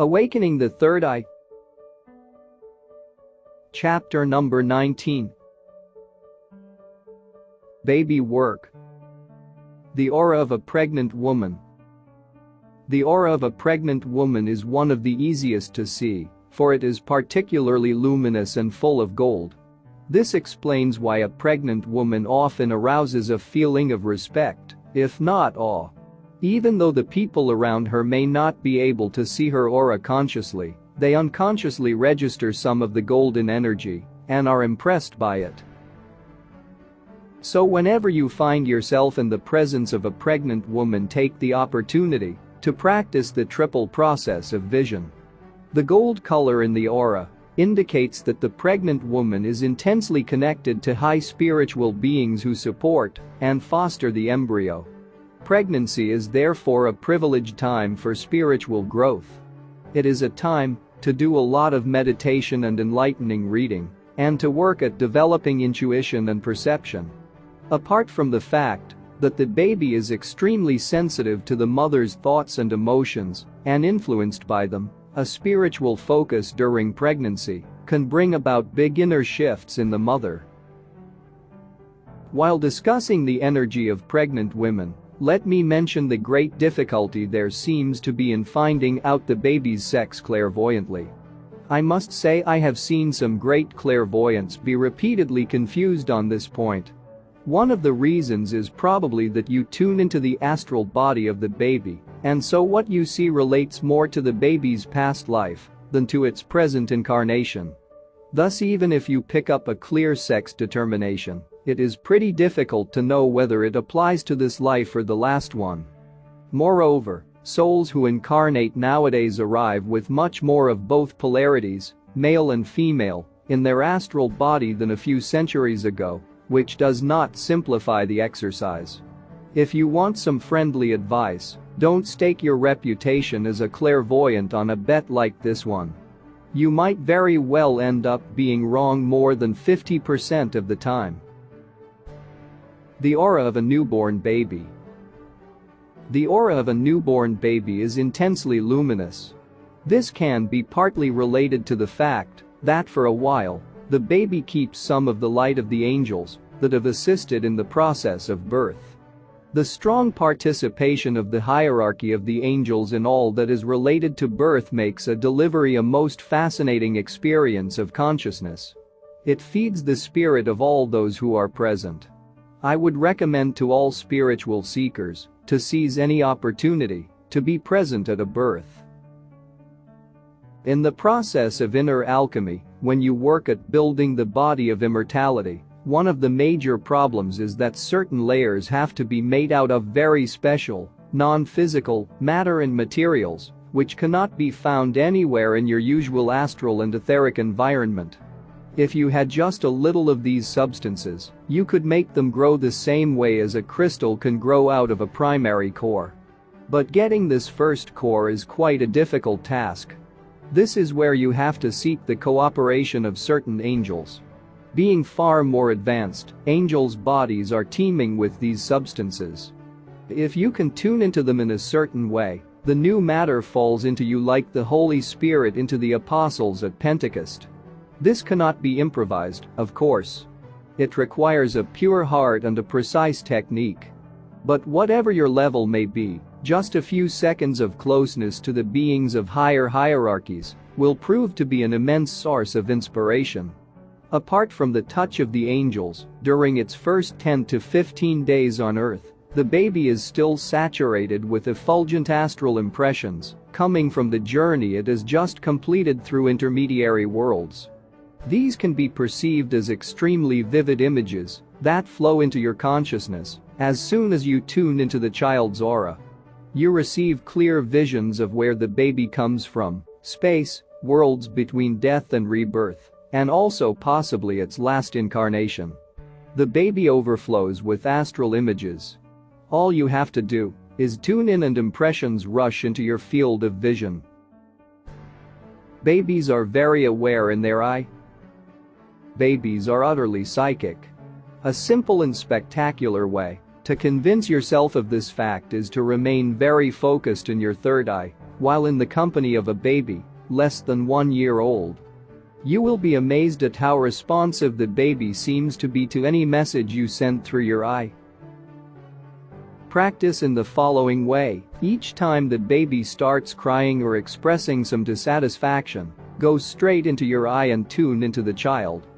Awakening the Third Eye. Chapter number 19. Baby work. The aura of a pregnant woman. The aura of a pregnant woman is one of the easiest to see, for it is particularly luminous and full of gold. This explains why a pregnant woman often arouses a feeling of respect, if not awe. Even though the people around her may not be able to see her aura consciously, they unconsciously register some of the golden energy and are impressed by it. So whenever you find yourself in the presence of a pregnant woman, take the opportunity to practice the triple process of vision. The gold color in the aura indicates that the pregnant woman is intensely connected to high spiritual beings who support and foster the embryo. Pregnancy is therefore a privileged time for spiritual growth. It is a time to do a lot of meditation and enlightening reading, and to work at developing intuition and perception. Apart from the fact that the baby is extremely sensitive to the mother's thoughts and emotions and influenced by them, a spiritual focus during pregnancy can bring about big inner shifts in the mother. While discussing the energy of pregnant women, let me mention the great difficulty there seems to be in finding out the baby's sex clairvoyantly. I must say I have seen some great clairvoyants be repeatedly confused on this point. One of the reasons is probably that you tune into the astral body of the baby, and so what you see relates more to the baby's past life than to its present incarnation. Thus, even if you pick up a clear sex determination, it is pretty difficult to know whether it applies to this life or the last one. Moreover, souls who incarnate nowadays arrive with much more of both polarities, male and female, in their astral body than a few centuries ago, which does not simplify the exercise. If you want some friendly advice, don't stake your reputation as a clairvoyant on a bet like this one. You might very well end up being wrong more than 50% of the time. The aura of a newborn baby. The aura of a newborn baby is intensely luminous. This can be partly related to the fact that for a while, the baby keeps some of the light of the angels that have assisted in the process of birth. The strong participation of the hierarchy of the angels in all that is related to birth makes a delivery a most fascinating experience of consciousness. It feeds the spirit of all those who are present. I would recommend to all spiritual seekers to seize any opportunity to be present at a birth. In the process of inner alchemy, when you work at building the body of immortality, one of the major problems is that certain layers have to be made out of very special, non-physical matter and materials, which cannot be found anywhere in your usual astral and etheric environment. If you had just a little of these substances, you could make them grow the same way as a crystal can grow out of a primary core. But getting this first core is quite a difficult task. This is where you have to seek the cooperation of certain angels. Being far more advanced, angels' bodies are teeming with these substances. If you can tune into them in a certain way, the new matter falls into you like the Holy Spirit into the apostles at Pentecost. This cannot be improvised, of course. It requires a pure heart and a precise technique. But whatever your level may be, just a few seconds of closeness to the beings of higher hierarchies will prove to be an immense source of inspiration. Apart from the touch of the angels, during its first 10 to 15 days on Earth, the baby is still saturated with effulgent astral impressions coming from the journey it has just completed through intermediary worlds. These can be perceived as extremely vivid images that flow into your consciousness as soon as you tune into the child's aura. You receive clear visions of where the baby comes from, space, worlds between death and rebirth, and also possibly its last incarnation. The baby overflows with astral images. All you have to do is tune in and impressions rush into your field of vision. Babies are very aware in their eye. Babies are utterly psychic. A simple and spectacular way to convince yourself of this fact is to remain very focused in your third eye while in the company of a baby, less than 1 year old. You will be amazed at how responsive the baby seems to be to any message you send through your eye. Practice in the following way: each time the baby starts crying or expressing some dissatisfaction, go straight into your eye and tune into the child.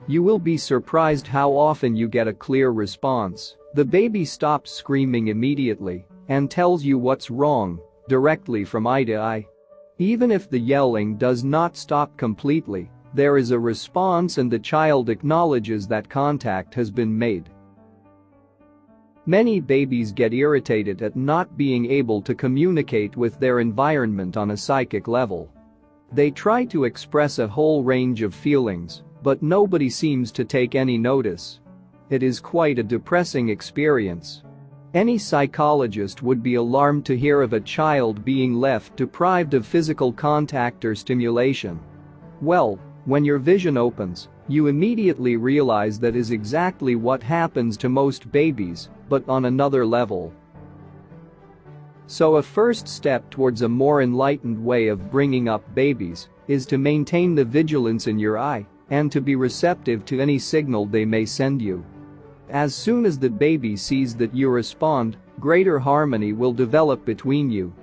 You will be surprised how often you get a clear response. The baby stops screaming immediately and tells you what's wrong, directly from eye to eye. Even if the yelling does not stop completely, there is a response and the child acknowledges that contact has been made. Many babies get irritated at not being able to communicate with their environment on a psychic level. They try to express a whole range of feelings, but nobody seems to take any notice. It is quite a depressing experience. Any psychologist would be alarmed to hear of a child being left deprived of physical contact or stimulation. Well, when your vision opens, you immediately realize that is exactly what happens to most babies, but on another level. So a first step towards a more enlightened way of bringing up babies is to maintain the vigilance in your eye and to be receptive to any signal they may send you. As soon as the baby sees that you respond, greater harmony will develop between you.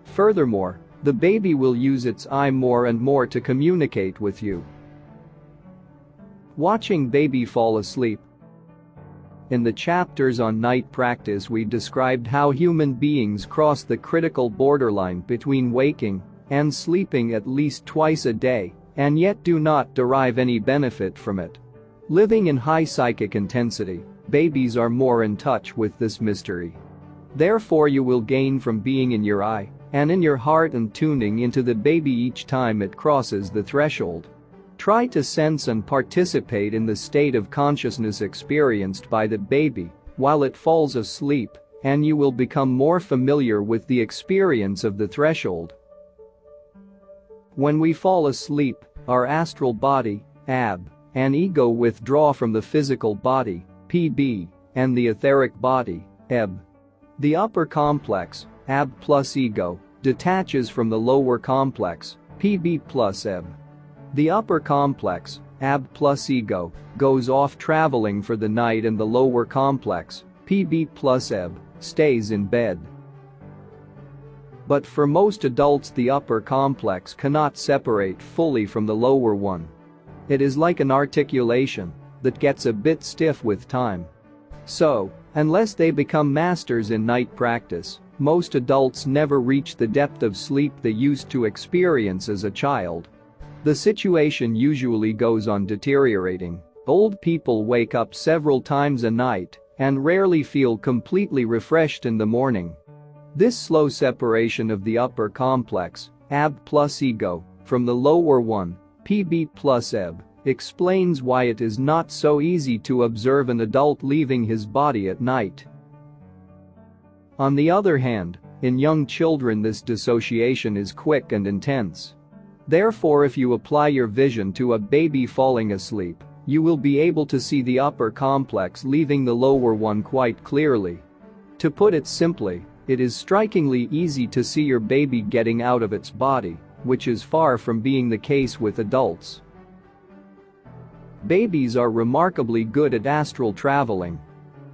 Furthermore, the baby will use its eye more and more to communicate with you. Watching baby fall asleep. In the chapters on night practice, we described how human beings cross the critical borderline between waking and sleeping at least twice a day and yet do not derive any benefit from it. Living in high psychic intensity, babies are more in touch with this mystery. Therefore, you will gain from being in your eye and in your heart and tuning into the baby each time it crosses the threshold. Try to sense and participate in the state of consciousness experienced by the baby while it falls asleep, and you will become more familiar with the experience of the threshold. When we fall asleep, our astral body, AB, and ego withdraw from the physical body, PB, and the etheric body, EB. The upper complex, AB plus ego, detaches from the lower complex, PB plus EB. The upper complex, AB plus ego, goes off traveling for the night and the lower complex, PB plus EB, stays in bed. But for most adults, the upper complex cannot separate fully from the lower one. It is like an articulation that gets a bit stiff with time. So, unless they become masters in night practice, most adults never reach the depth of sleep they used to experience as a child. The situation usually goes on deteriorating. Old people wake up several times a night and rarely feel completely refreshed in the morning. This slow separation of the upper complex, AB plus ego, from the lower one, PB plus EB, explains why it is not so easy to observe an adult leaving his body at night. On the other hand, in young children this dissociation is quick and intense. Therefore, if you apply your vision to a baby falling asleep, you will be able to see the upper complex leaving the lower one quite clearly. To put it simply, it is strikingly easy to see your baby getting out of its body, which is far from being the case with adults. Babies are remarkably good at astral traveling.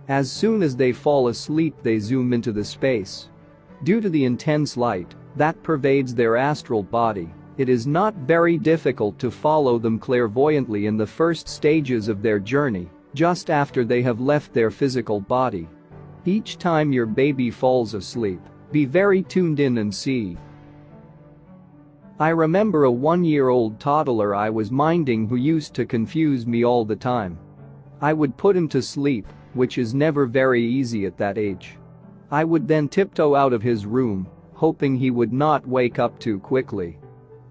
As soon as they fall asleep, they zoom into the space. Due to the intense light that pervades their astral body, it is not very difficult to follow them clairvoyantly in the first stages of their journey, just after they have left their physical body. Each time your baby falls asleep, be very tuned in and see. I remember a 1-year-old toddler I was minding who used to confuse me all the time. I would put him to sleep, which is never very easy at that age. I would then tiptoe out of his room, hoping he would not wake up too quickly.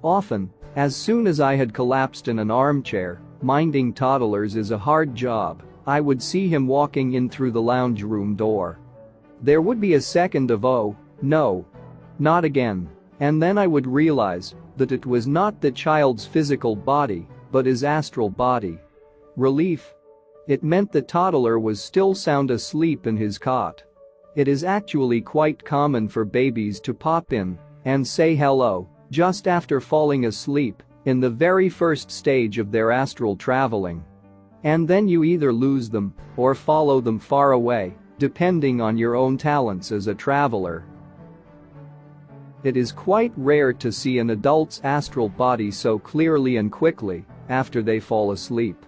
Often, as soon as I had collapsed in an armchair, minding toddlers is a hard job, I would see him walking in through the lounge room door. There would be a second of "oh, no, not again," and then I would realize that it was not the child's physical body, but his astral body. Relief. It meant the toddler was still sound asleep in his cot. It is actually quite common for babies to pop in and say hello just after falling asleep in the very first stage of their astral traveling. And then you either lose them or follow them far away, depending on your own talents as a traveler. It is quite rare to see an adult's astral body so clearly and quickly after they fall asleep.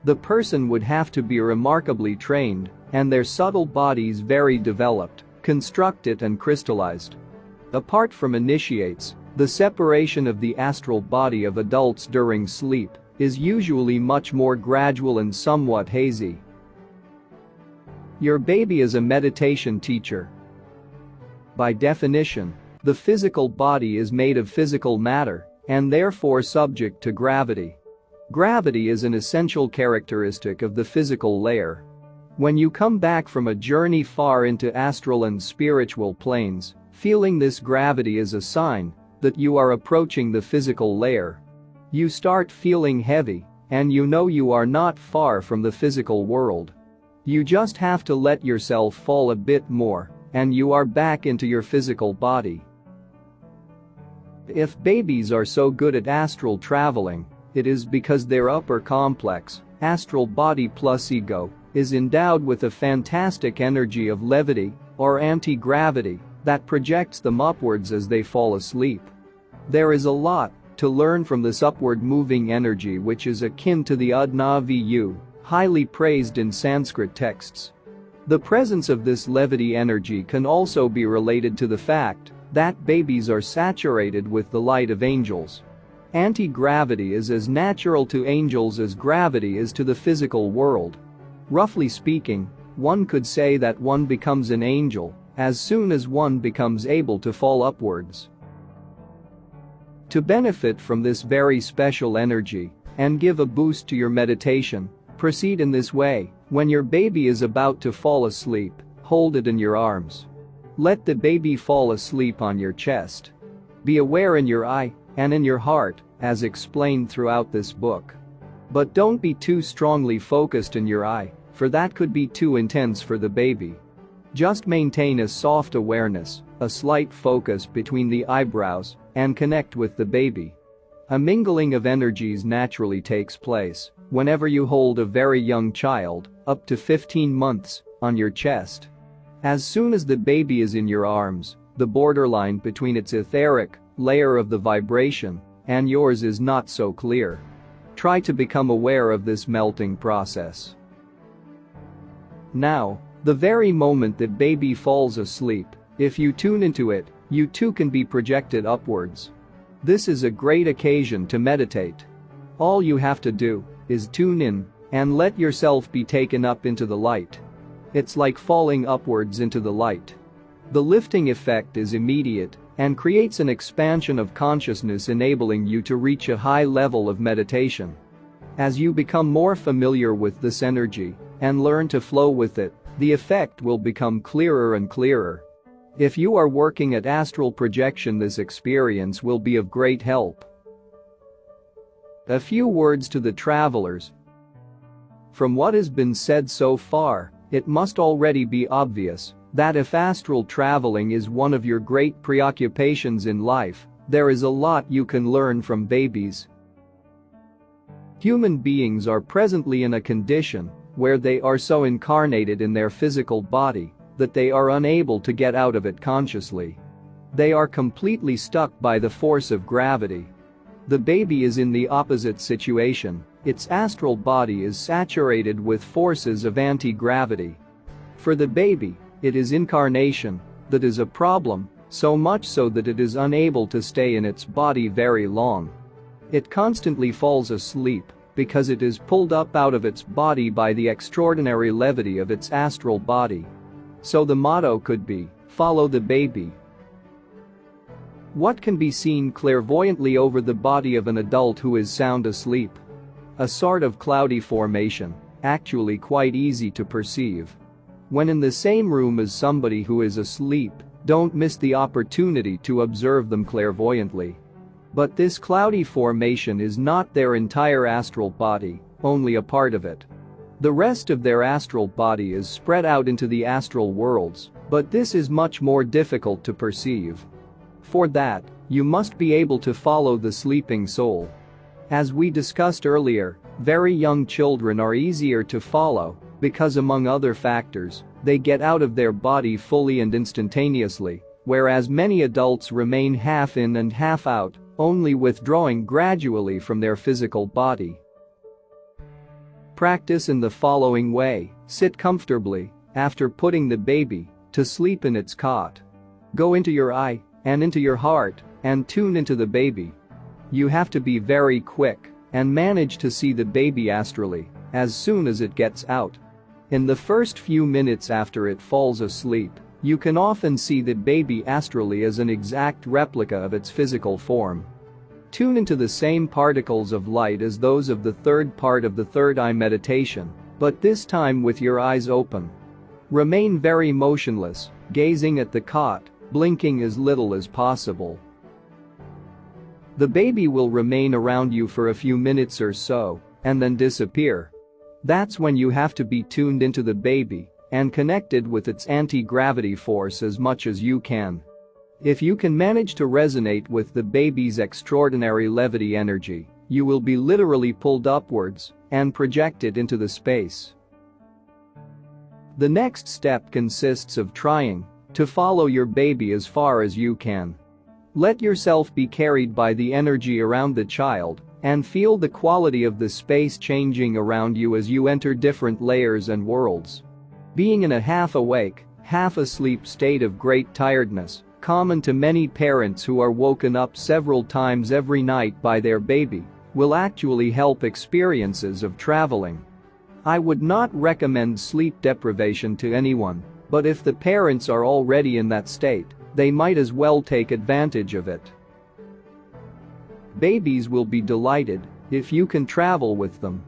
The person would have to be remarkably trained and their subtle bodies very developed, constructed and crystallized. Apart from initiates, the separation of the astral body of adults during sleep is usually much more gradual and somewhat hazy. Your baby is a meditation teacher. By definition, the physical body is made of physical matter and therefore subject to gravity. Gravity is an essential characteristic of the physical layer. When you come back from a journey far into astral and spiritual planes, feeling this gravity is a sign that you are approaching the physical layer. You start feeling heavy, and you know you are not far from the physical world. You just have to let yourself fall a bit more, and you are back into your physical body. If babies are so good at astral traveling, it is because their upper complex, astral body plus ego, is endowed with a fantastic energy of levity, or anti-gravity, that projects them upwards as they fall asleep. There is a lot to learn from this upward moving energy, which is akin to the udnaviyu, highly praised in Sanskrit texts. The presence of this levity energy can also be related to the fact that babies are saturated with the light of angels. Anti-gravity is as natural to angels as gravity is to the physical world. Roughly speaking, one could say that one becomes an angel as soon as one becomes able to fall upwards. To benefit from this very special energy and give a boost to your meditation, proceed in this way. When your baby is about to fall asleep, hold it in your arms. Let the baby fall asleep on your chest. Be aware in your eye and in your heart, as explained throughout this book. But don't be too strongly focused in your eye, for that could be too intense for the baby. Just maintain a soft awareness, a slight focus between the eyebrows, and connect with the baby. A mingling of energies naturally takes place whenever you hold a very young child, up to 15 months, on your chest. As soon as the baby is in your arms, the borderline between its etheric layer of the vibration and yours is not so clear. Try to become aware of this melting process. Now, the very moment that baby falls asleep, if you tune into it, you too can be projected upwards. This is a great occasion to meditate. All you have to do is tune in and let yourself be taken up into the light. It's like falling upwards into the light. The lifting effect is immediate and creates an expansion of consciousness, enabling you to reach a high level of meditation. As you become more familiar with this energy and learn to flow with it, the effect will become clearer and clearer. If you are working at astral projection, this experience will be of great help. A few words to the travelers. From what has been said so far, it must already be obvious that if astral traveling is one of your great preoccupations in life, there is a lot you can learn from babies. Human beings are presently in a condition where they are so incarnated in their physical body that they are unable to get out of it consciously. They are completely stuck by the force of gravity. The baby is in the opposite situation. Its astral body is saturated with forces of anti-gravity. For the baby, it is incarnation that is a problem, so much so that it is unable to stay in its body very long. It constantly falls asleep because it is pulled up out of its body by the extraordinary levity of its astral body. So the motto could be, follow the baby. What can be seen clairvoyantly over the body of an adult who is sound asleep? A sort of cloudy formation, actually quite easy to perceive. When in the same room as somebody who is asleep, don't miss the opportunity to observe them clairvoyantly. But this cloudy formation is not their entire astral body, only a part of it. The rest of their astral body is spread out into the astral worlds, but this is much more difficult to perceive. For that, you must be able to follow the sleeping soul. As we discussed earlier, very young children are easier to follow because, among other factors, they get out of their body fully and instantaneously, whereas many adults remain half in and half out, only withdrawing gradually from their physical body. Practice in the following way: sit comfortably after putting the baby to sleep in its cot. Go into your eye and into your heart and tune into the baby. You have to be very quick and manage to see the baby astrally as soon as it gets out. In the first few minutes after it falls asleep, you can often see the baby astrally as an exact replica of its physical form. Tune into the same particles of light as those of the third part of the third eye meditation, but this time with your eyes open. Remain very motionless, gazing at the cot, blinking as little as possible. The baby will remain around you for a few minutes or so, and then disappear. That's when you have to be tuned into the baby and connected with its anti-gravity force as much as you can. If you can manage to resonate with the baby's extraordinary levity energy, you will be literally pulled upwards and projected into the space. The next step consists of trying to follow your baby as far as you can. Let yourself be carried by the energy around the child and feel the quality of the space changing around you as you enter different layers and worlds. Being in a half-awake, half-asleep state of great tiredness, common to many parents who are woken up several times every night by their baby, will actually help experiences of traveling. I would not recommend sleep deprivation to anyone, but if the parents are already in that state, they might as well take advantage of it. Babies will be delighted if you can travel with them.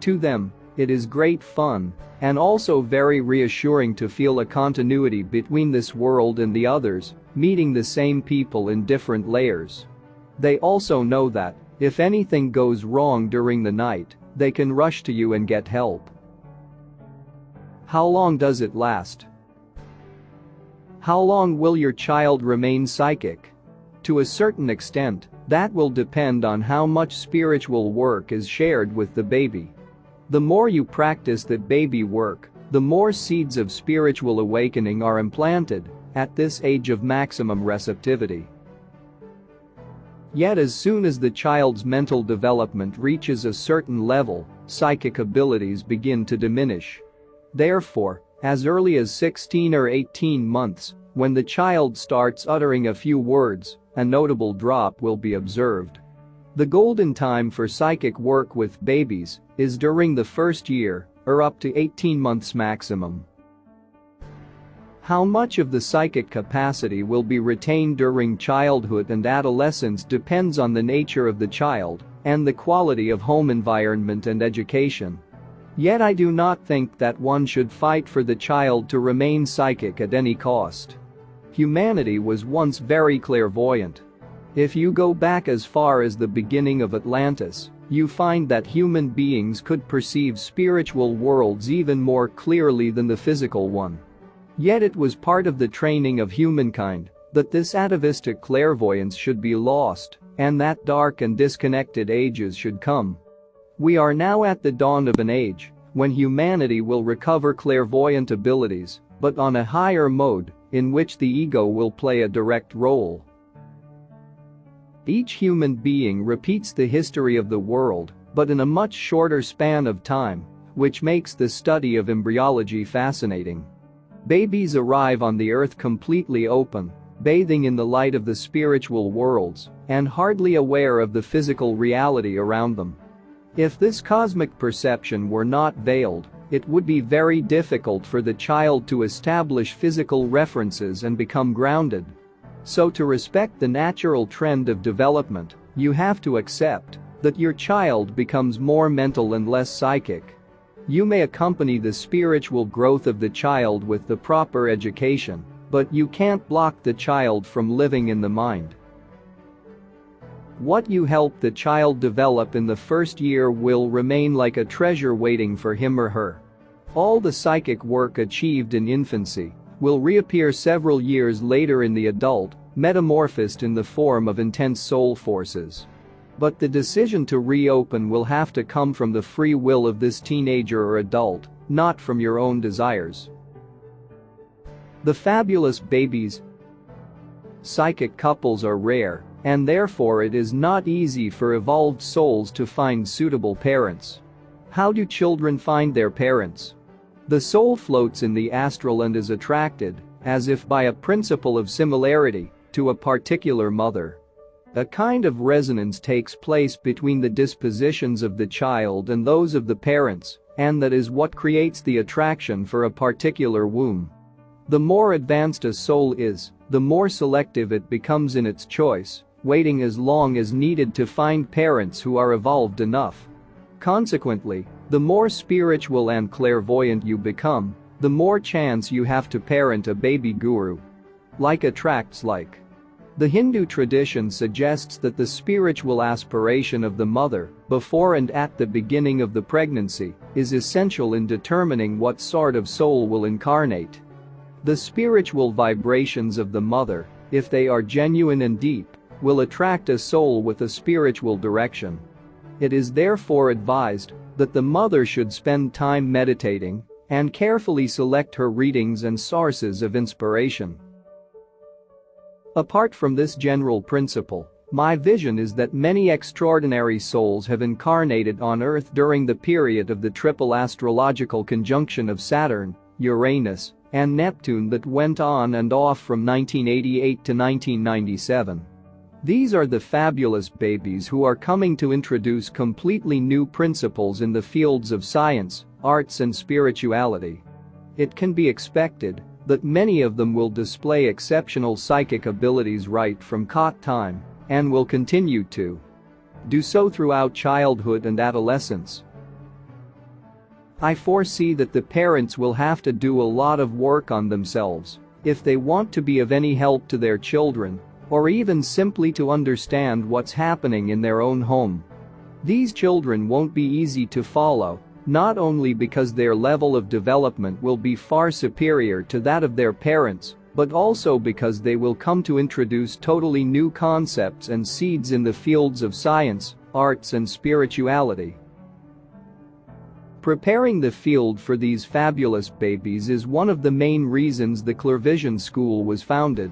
To them, it is great fun and also very reassuring to feel a continuity between this world and the others, meeting the same people in different layers. They also know that, if anything goes wrong during the night, they can rush to you and get help. How long does it last? How long will your child remain psychic? To a certain extent, that will depend on how much spiritual work is shared with the baby. The more you practice the baby work, the more seeds of spiritual awakening are implanted at this age of maximum receptivity. Yet as soon as the child's mental development reaches a certain level, psychic abilities begin to diminish. Therefore, as early as 16 or 18 months, when the child starts uttering a few words, a notable drop will be observed. The golden time for psychic work with babies is during the first year, or up to 18 months maximum. How much of the psychic capacity will be retained during childhood and adolescence depends on the nature of the child and the quality of home environment and education. Yet I do not think that one should fight for the child to remain psychic at any cost. Humanity was once very clairvoyant. If you go back as far as the beginning of Atlantis, you find that human beings could perceive spiritual worlds even more clearly than the physical one. Yet it was part of the training of humankind that this atavistic clairvoyance should be lost and that dark and disconnected ages should come. We are now at the dawn of an age when humanity will recover clairvoyant abilities, but on a higher mode in which the ego will play a direct role. Each human being repeats the history of the world, but in a much shorter span of time, which makes the study of embryology fascinating. Babies arrive on the earth completely open, bathing in the light of the spiritual worlds, and hardly aware of the physical reality around them. If this cosmic perception were not veiled, it would be very difficult for the child to establish physical references and become grounded. So to respect the natural trend of development, you have to accept that your child becomes more mental and less psychic. You may accompany the spiritual growth of the child with the proper education, but you can't block the child from living in the mind. What you help the child develop in the first year will remain like a treasure waiting for him or her. All the psychic work achieved in infancy will reappear several years later in the adult, metamorphosed in the form of intense soul forces. But the decision to reopen will have to come from the free will of this teenager or adult, not from your own desires. The fabulous babies. Psychic couples are rare, and therefore it is not easy for evolved souls to find suitable parents. How do children find their parents? The soul floats in the astral and is attracted, as if by a principle of similarity, to a particular mother. A kind of resonance takes place between the dispositions of the child and those of the parents, and that is what creates the attraction for a particular womb. The more advanced a soul is, the more selective it becomes in its choice, waiting as long as needed to find parents who are evolved enough. Consequently, the more spiritual and clairvoyant you become, the more chance you have to parent a baby guru. Like attracts like. The Hindu tradition suggests that the spiritual aspiration of the mother, before and at the beginning of the pregnancy, is essential in determining what sort of soul will incarnate. The spiritual vibrations of the mother, if they are genuine and deep, will attract a soul with a spiritual direction. It is therefore advised that the mother should spend time meditating and carefully select her readings and sources of inspiration. Apart from this general principle, my vision is that many extraordinary souls have incarnated on Earth during the period of the triple astrological conjunction of Saturn, Uranus, and Neptune that went on and off from 1988 to 1997. These are the fabulous babies who are coming to introduce completely new principles in the fields of science, arts and spirituality. It can be expected that many of them will display exceptional psychic abilities right from cot time and will continue to do so throughout childhood and adolescence. I foresee that the parents will have to do a lot of work on themselves if they want to be of any help to their children, or even simply to understand what's happening in their own home. These children won't be easy to follow, not only because their level of development will be far superior to that of their parents, but also because they will come to introduce totally new concepts and seeds in the fields of science, arts and spirituality. Preparing the field for these fabulous babies is one of the main reasons the Clairvision School was founded.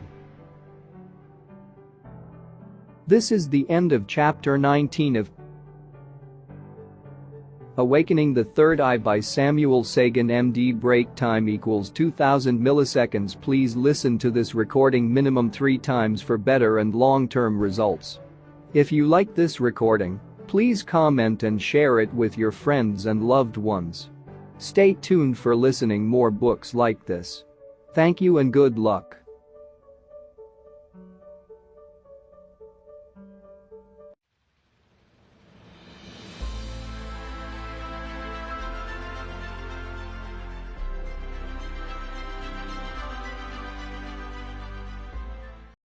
This is the end of chapter 19 of Awakening the Third Eye by Samuel Sagan, MD. Break time equals 2000 milliseconds. Please listen to this recording minimum 3 times for better and long-term results. If you like this recording, please comment and share it with your friends and loved ones. Stay tuned for listening more books like this. Thank you and good luck.